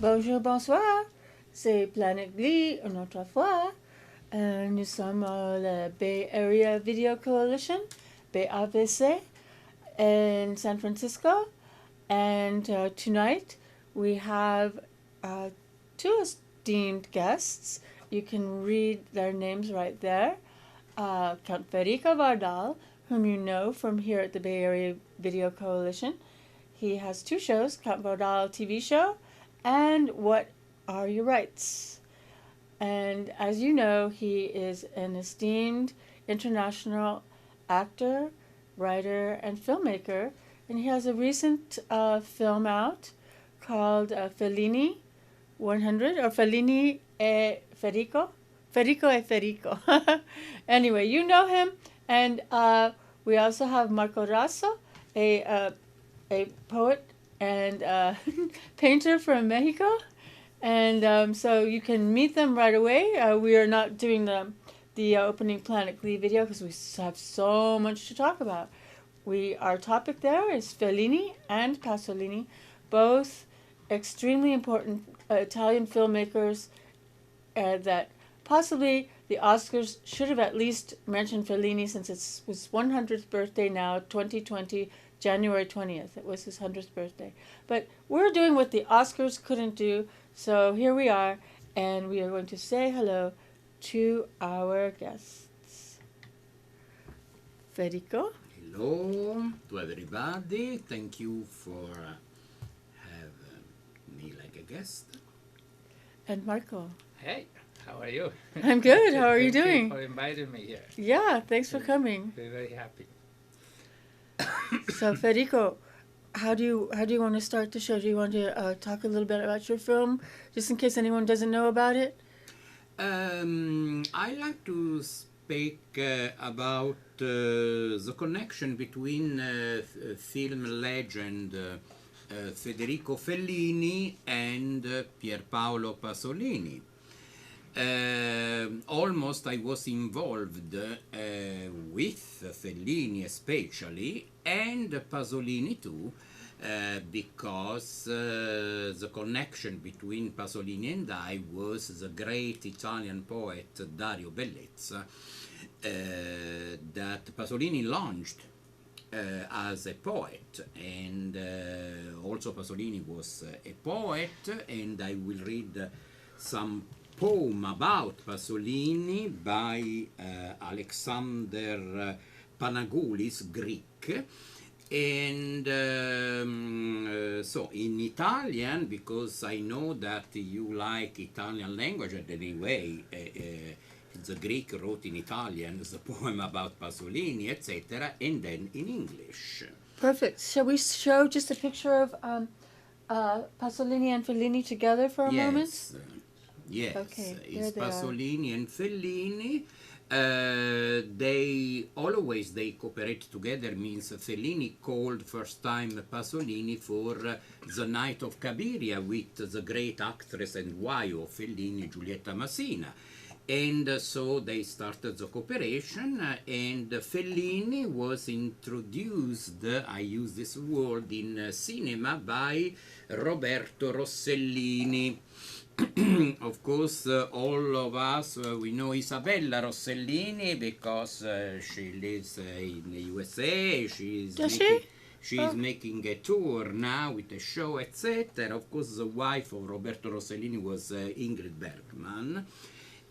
Bonjour, bonsoir. C'est Planète Glee une autre fois. Nous sommes la Bay Area Video Coalition, BAVC, in San Francisco. And tonight we have two esteemed guests. You can read their names right there. Count Federico Wardal, whom you know from here at the Bay Area Video Coalition. He has two shows, Count Wardal TV show and What Are Your Rights? And as you know, he is an esteemed international actor, writer, and filmmaker. And he has a recent film out called Fellini 100, or Fellini e Federico? Federico e Federico. Anyway, you know him. And we also have Marco Razo, a poet and painter from Mexico. And so you can meet them right away. We are not doing the opening Planet Glee video because we have so much to talk about. Our topic there is Fellini and Pasolini, both extremely important Italian filmmakers that possibly the Oscars should have at least mentioned Fellini, since it was 100th birthday now, 2020, January 20th. It was his 100th birthday. But we're doing what the Oscars couldn't do, so here we are, and we are going to say hello to our guests. Federico? Hello to everybody. Thank you for having me like a guest. And Marco? Hey, how are you? I'm good. How are you Thank doing? you for inviting me here. Yeah, thanks for coming. We're very happy. So Federico, how do you want to start the show? Do you want to talk a little bit about your film, just in case anyone doesn't know about it? I like to speak about the connection between film legend Federico Fellini and Pierpaolo Pasolini. Almost I was involved with Fellini especially, and Pasolini too, because the connection between Pasolini and I was the great Italian poet Dario Bellezza, that Pasolini launched as a poet, and also Pasolini was a poet, and I will read some poem about Pasolini by Alexander Panagoulis, Greek, and so in Italian, because I know that you like Italian language, and anyway the Greek wrote in Italian the poem about Pasolini, etc., and then in English. Perfect. Shall we show just a picture of Pasolini and Fellini together for a moment? Yes, okay, it's Pasolini and Fellini. They cooperate together, means Fellini called first time Pasolini for The Night of Cabiria with the great actress and wife of Fellini, Giulietta Masina. And so they started the cooperation, and Fellini was introduced, I use this word, in cinema by Roberto Rossellini. Of course, all of us, we know Isabella Rossellini because she lives in the USA. She's making a tour now with a show, etc. Of course, the wife of Roberto Rossellini was Ingrid Bergman.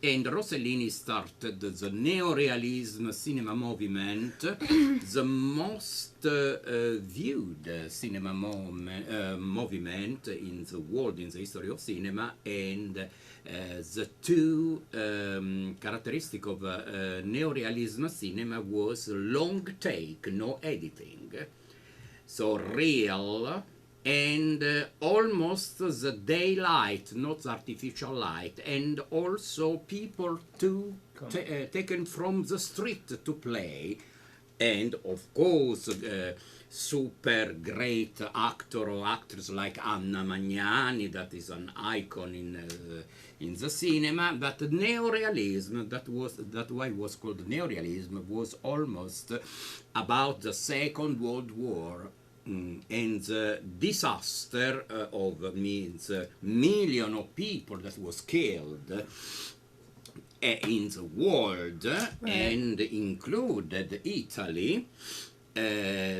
And Rossellini started the neorealism cinema movement, the most viewed cinema movement in the world, in the history of cinema, and the two characteristics of neorealism cinema was long take, no editing, so real, and almost the daylight, not artificial light, and also people taken from the street to play, and of course super great actor or actress like Anna Magnani, that is an icon in the cinema. But neorealism, that why it was called neorealism, was almost about the Second World War and the disaster of means million of people that was killed in the world, and included Italy.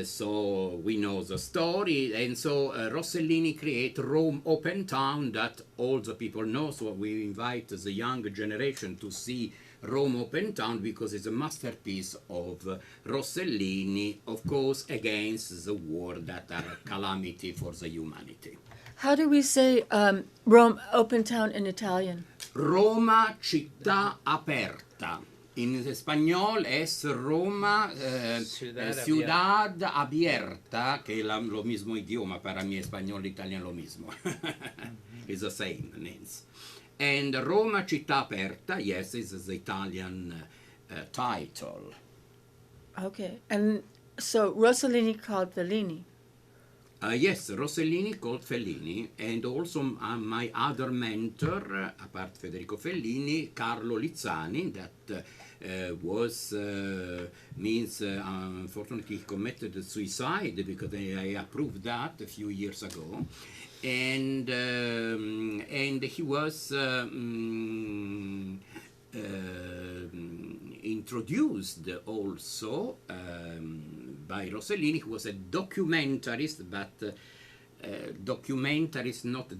So we know the story, and so Rossellini create Rome Open Town that all the people know. So we invite the young generation to see Rome Open Town because it's a masterpiece of Rossellini, of course, against the war that are a calamity for the humanity. How do we say Rome Open Town in Italian? Roma città aperta. In español es Roma ciudad abierta, que es lo mismo idioma, para mí español y italiano lo mismo. It's the same names. And Roma città aperta, yes, is the Italian title. Okay, and so Rossellini called Fellini. Yes, Rossellini called Fellini, and also my other mentor, apart Federico Fellini, Carlo Lizzani, that was, unfortunately he committed suicide because I approved that a few years ago, and he was introduced also by Rossellini, who was a documentarist, but documentarist, not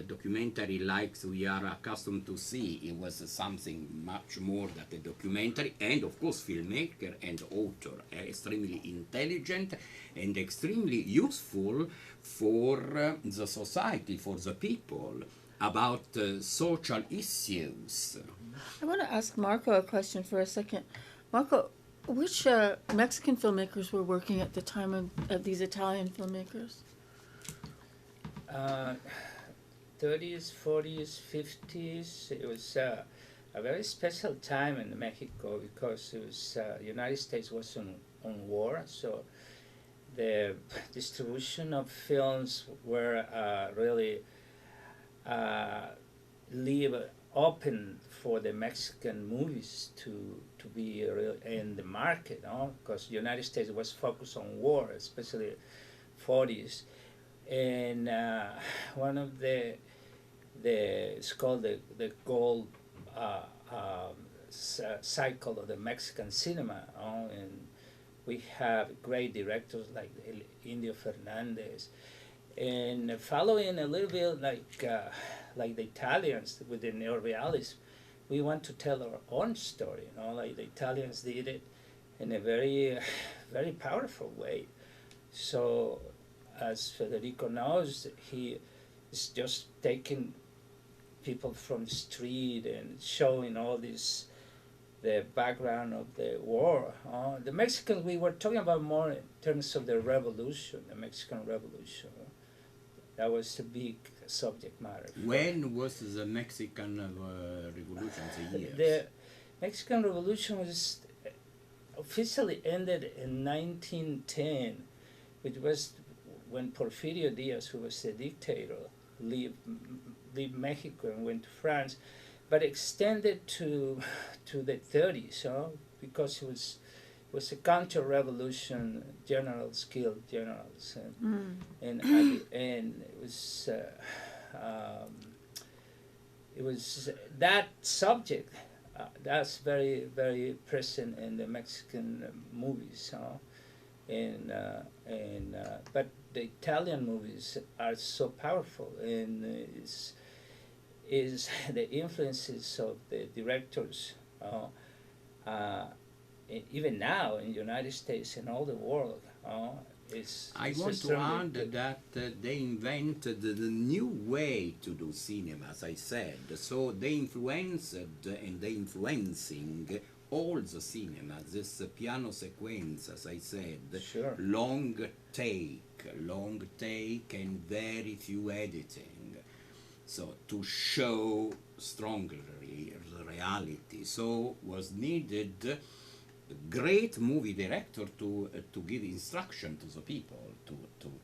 documentary like we are accustomed to see. It was something much more than a documentary, and of course filmmaker and author, extremely intelligent and extremely useful for the society, for the people, about social issues. I want to ask Marco a question for a second. Marco, which Mexican filmmakers were working at the time of these Italian filmmakers? 30s, 40s, 50s. It was a very special time in Mexico because it was United States was on war, so the distribution of films were really leave open for the Mexican movies to be in the market, because the United States was focused on war, especially 40s, and one of it's called the gold cycle of the Mexican cinema, and we have great directors like Indio Fernandez, and following a little bit like the Italians with the neorealism, we want to tell our own story. Like the Italians did it in a very, very powerful way. So, as Federico knows, he is just taking people from the street and showing all this, the background of the war. The Mexicans, we were talking about more in terms of the revolution, the Mexican Revolution. That was a big subject matter. When was the Mexican Revolution? The years? The Mexican Revolution was officially ended in 1910, which was when Porfirio Diaz, who was the dictator, leave Mexico and went to France, but extended to the 30s, because it was a counter-revolution, generals killed generals, and it was that subject that's very, very present in the Mexican movies, but the Italian movies are so powerful, and is the influences of the directors. Even now in the United States and all the world, I want to add that they invented the new way to do cinema, as I said. So they influenced and they influencing all the cinema. This piano sequence, as I said, sure. long take, and very few editing. So to show strongly the reality. So was needed great movie director to give instruction to the people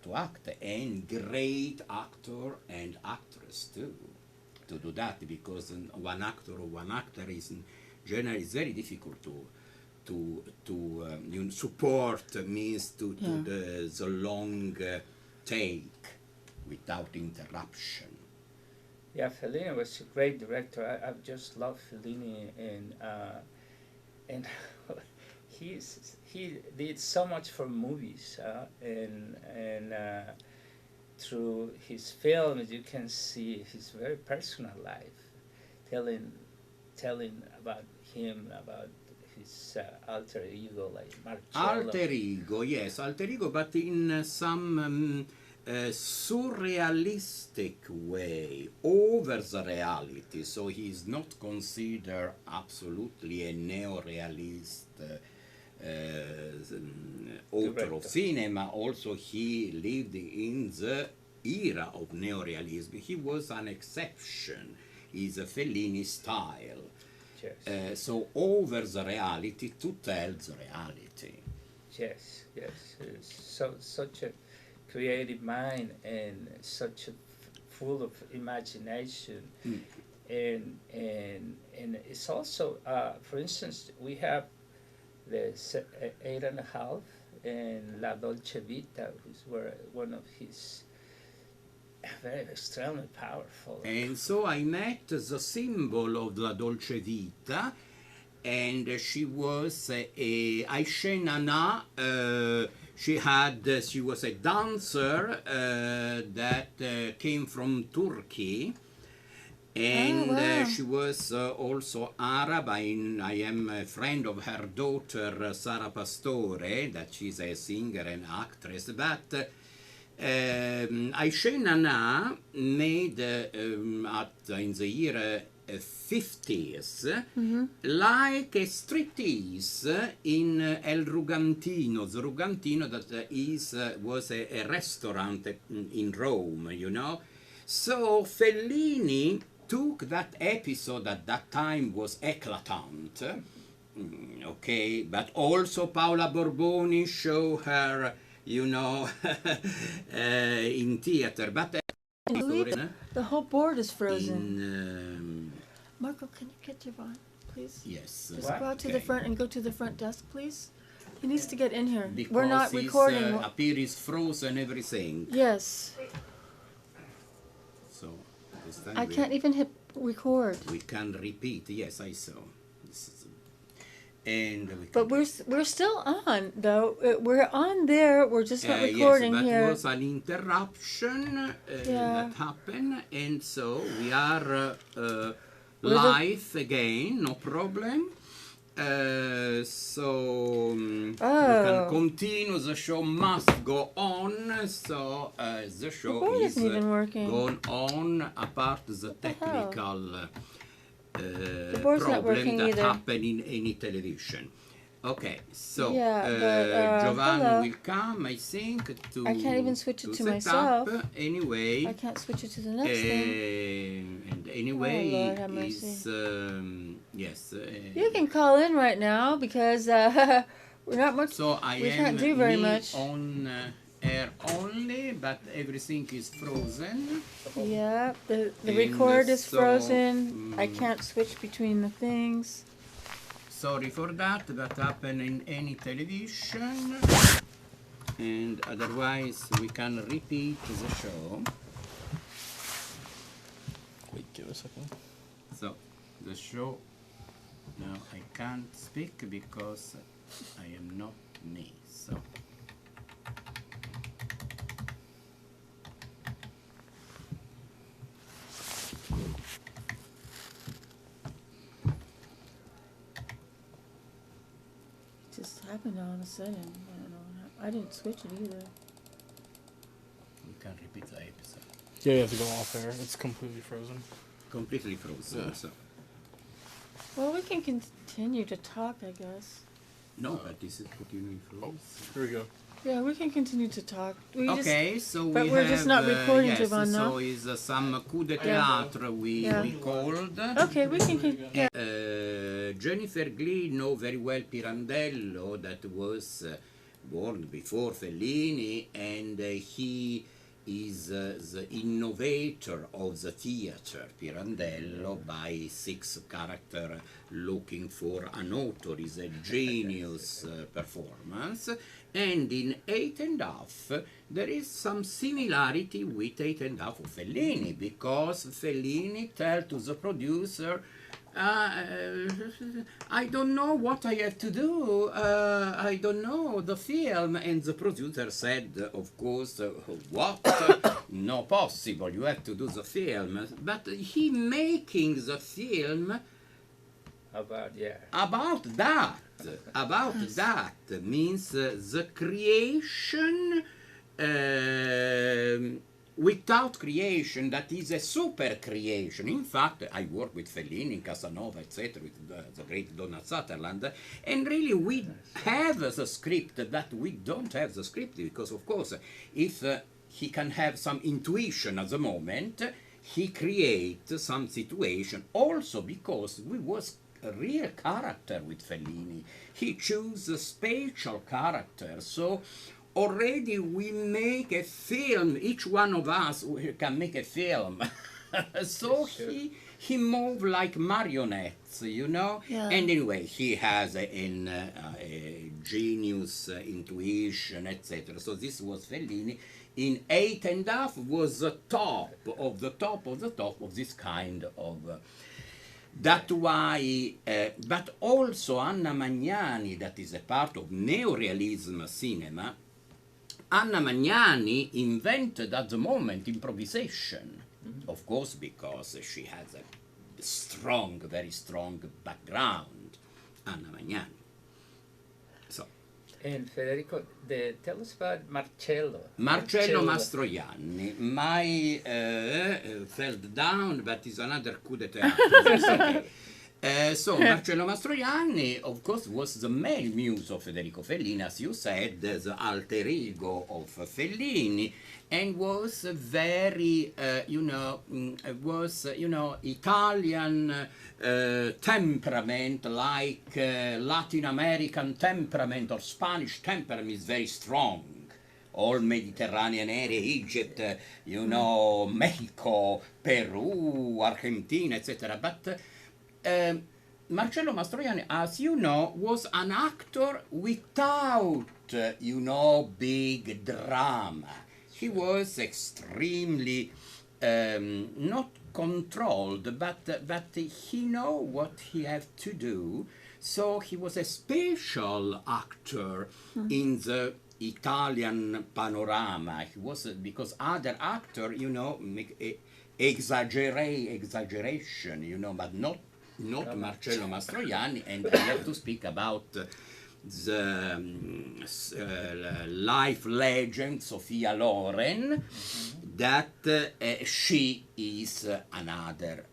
to act, and great actor and actress too to do that, because one actor or one actor is in general is very difficult to support means to the long take without interruption. Yeah, Fellini was a great director. I've just loved Fellini, and he did so much for movies, and through his films you can see his very personal life, telling about him, about his alter ego like Marcello. Alter ego, yes, alter ego, but in some surrealistic way, over the reality. So he is not considered absolutely a neo-realist author of cinema. Also, he lived in the era of neo-realism. He was an exception. He's a Fellini style. Yes. So over the reality to tell the reality. Yes, yes. Such a creative mind, and such a full of imagination, and it's also, for instance, we have the 8.5 and La Dolce Vita, which were one of his very extremely powerful. And so I met the symbol of La Dolce Vita, and she was a Aisha Nana. She was a dancer that came from Turkey, and she was also Arab. I am a friend of her daughter Sara Pastore, that she's a singer and actress, but Aisha Nana made in the year 50s like a striptease in El Rugantino. The Rugantino that was a restaurant in Rome, you know. So Fellini took that episode at that time was eclatant, okay, but also Paola Borboni showed her, you know, in theater. But the whole board is frozen. Marco, can you get Javon, please? Yes. Just go out to the front and go to the front desk, please. He needs to get in here. Because we're not recording. His appear is frozen, everything. Yes. So this time I can't even hit record. We can repeat. Yes, I saw. And but we're still on though. We're on there. We're just not recording yes, here. That was an interruption that happened, and so we are live again. No problem. So we can continue. The show must go on. So the show is going on apart the technical. Problem that happen in any television. Okay, so Giovanni will come, I think, to I can't even switch it to myself. Anyway, I can't switch it to the next thing. And anyway, yes. You can call in right now because we're not much. So we can't do very much on air only, but everything is frozen. Yeah, the record is frozen. I can't switch between the things. Sorry for that. That happened in any television. And otherwise we can repeat the show. Wait, give a second. So the show, now I can't speak because I am not me. So just happened all of a sudden. I don't know. I didn't switch it either. we can repeat the episode. Yeah, you have to go off air. It's completely frozen. Completely frozen. Yeah. So. Well, we can continue to talk, I guess. No, but this is continuing frozen. Oh, here we go. Yeah, we can continue to talk. But we're just not recording, yes, Giovanna. So is some coup de théâtre we called. Okay, we can. Jennifer Glee know very well Pirandello, that was born before Fellini, and he is the innovator of the theater, Pirandello, by 6 character looking for an author, is a genius performance. And in 8½, there is some similarity with 8½ of Fellini, because Fellini tells to the producer, I don't know what I have to do, I don't know the film. And the producer said, of course, what? No possible, you have to do the film. But he making the film About, yeah. about that means the creation without creation, that is a super creation. In fact, I work with Fellini, in Casanova, etc., with the great Donald Sutherland, and really we have the script, but we don't have the script, because of course, if he can have some intuition at the moment, he creates some situation, also because we was a real character with Fellini. He chose a spatial character, so already we make a film, each one of us can make a film. So Yes, he moved like marionettes, you know. Yeah. And anyway, he has a genius, intuition, etc. So this was Fellini. In 8½ was the top of the top of the top of this kind of that's why, but also Anna Magnani, that is a part of neorealism cinema. Anna Magnani invented at the moment improvisation, of course, because she has a strong, very strong background, Anna Magnani. So, And Federico, tell us about Marcello. Marcello Mastroianni, my fell down, but is another coup d'etat. Okay. So Marcello Mastroianni, of course, was the male muse of Federico Fellini, as you said, the alter ego of Fellini, and was very, Italian temperament, like Latin American temperament or Spanish temperament is very strong. All Mediterranean area, Egypt, Mexico, Peru, Argentina, etc. But Marcello Mastroianni, as you know, was an actor without, big drama. He was extremely not controlled, but he know what he have to do. So he was a special actor in the Italian panorama. He was because other actor, make exaggeration, but not Marcello Mastroianni. And I have to speak about the life legend Sophia Loren, that she is another,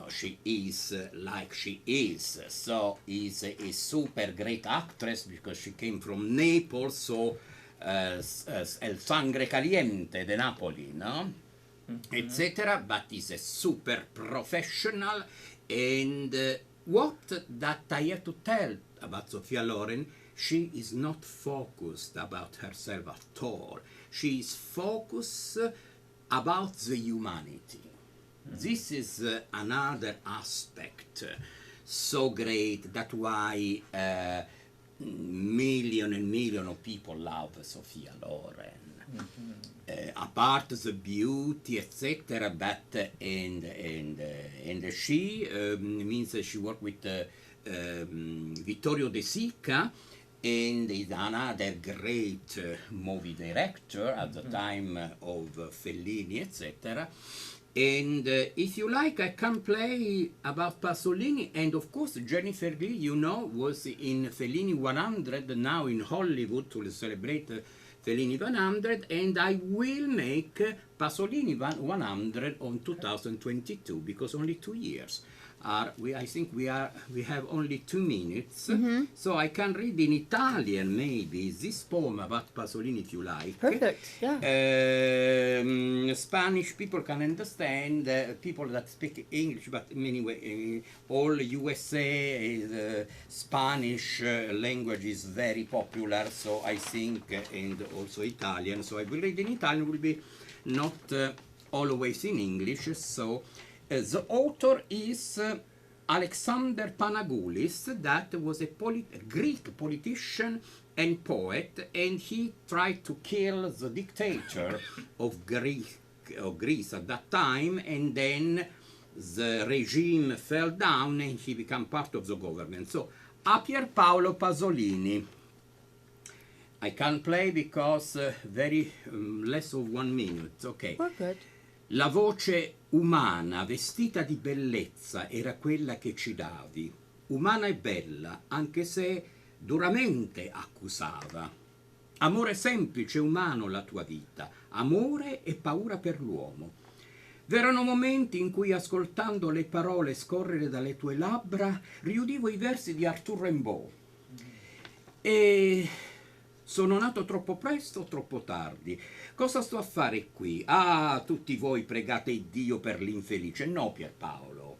she is like she is. So is a super great actress because she came from Naples, so el sangre caliente de Napoli, no? Etc. But is a super professional. And what that I have to tell about Sophia Loren, she is not focused about herself at all. She is focused about the humanity. This is another aspect so great. That's why million and million of people love Sophia Loren. Apart the beauty, etc., but and she means she worked with Vittorio De Sica, and is another great movie director at the time of Fellini, etc. And if you like, I can play about Pasolini, and of course Jennifer Lee, was in Fellini 100 now in Hollywood to celebrate Fellini 100, and I will make Pasolini 100 on 2022, because only 2 years I think we have only 2 minutes, so I can read in Italian maybe this poem about Pasolini if you like. Perfect, yeah. Spanish people can understand, people that speak English, but anyway, all USA, Spanish language is very popular, so I think, and also Italian, so I will read in Italian, will be not always in English, so the author is Alexander Panagoulis, that was a Greek politician and poet, and he tried to kill the dictator of Greece at that time, and then the regime fell down and he became part of the government. So, a Pierpaolo Pasolini. I can't play because very less of 1 minute, okay. We're good. La voce umana, vestita di bellezza, era quella che ci davi. Umana e bella, anche se duramente accusava. Amore semplice, umano la tua vita, amore e paura per l'uomo. V'erano momenti in cui, ascoltando le parole scorrere dalle tue labbra, riudivo i versi di Arthur Rimbaud. E sono nato troppo presto o troppo tardi? Cosa sto a fare qui? Ah, tutti voi pregate Dio per l'infelice. No, Pierpaolo,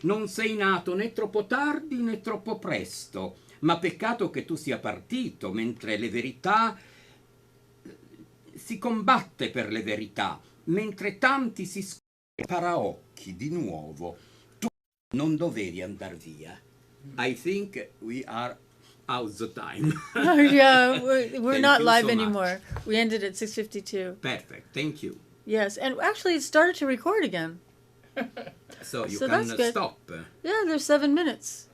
non sei nato né troppo tardi né troppo presto, ma peccato che tu sia partito, mentre le verità si combatte per le verità, mentre tanti si paraocchi di nuovo. Tu non dovevi andar via. I think we are out the time. Yeah, we're not you live so anymore. We ended at 6:52. Perfect, thank you. Yes, and actually it started to record again. So you So can that's good. stop. Yeah, there's 7 minutes.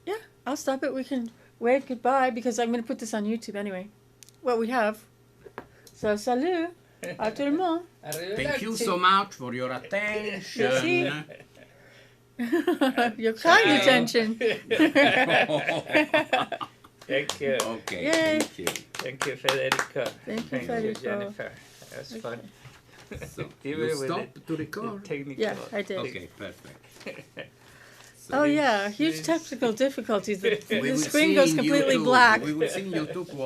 Yeah, I'll stop it. We can wave goodbye because I'm going to put this on YouTube anyway. What we have. So, salut à tout le monde. Thank you so much for your attention. Your kind attention. Thank you. Okay, Yay. thank you. Thank you, Federico. Thank you, Federico. Jennifer. That was fun. So, Even you with stop the- to record? the technical. Yeah, I did. Okay, perfect. Oh yeah, huge technical difficulties. The We will screen see goes in completely YouTube- black. We will see in YouTube what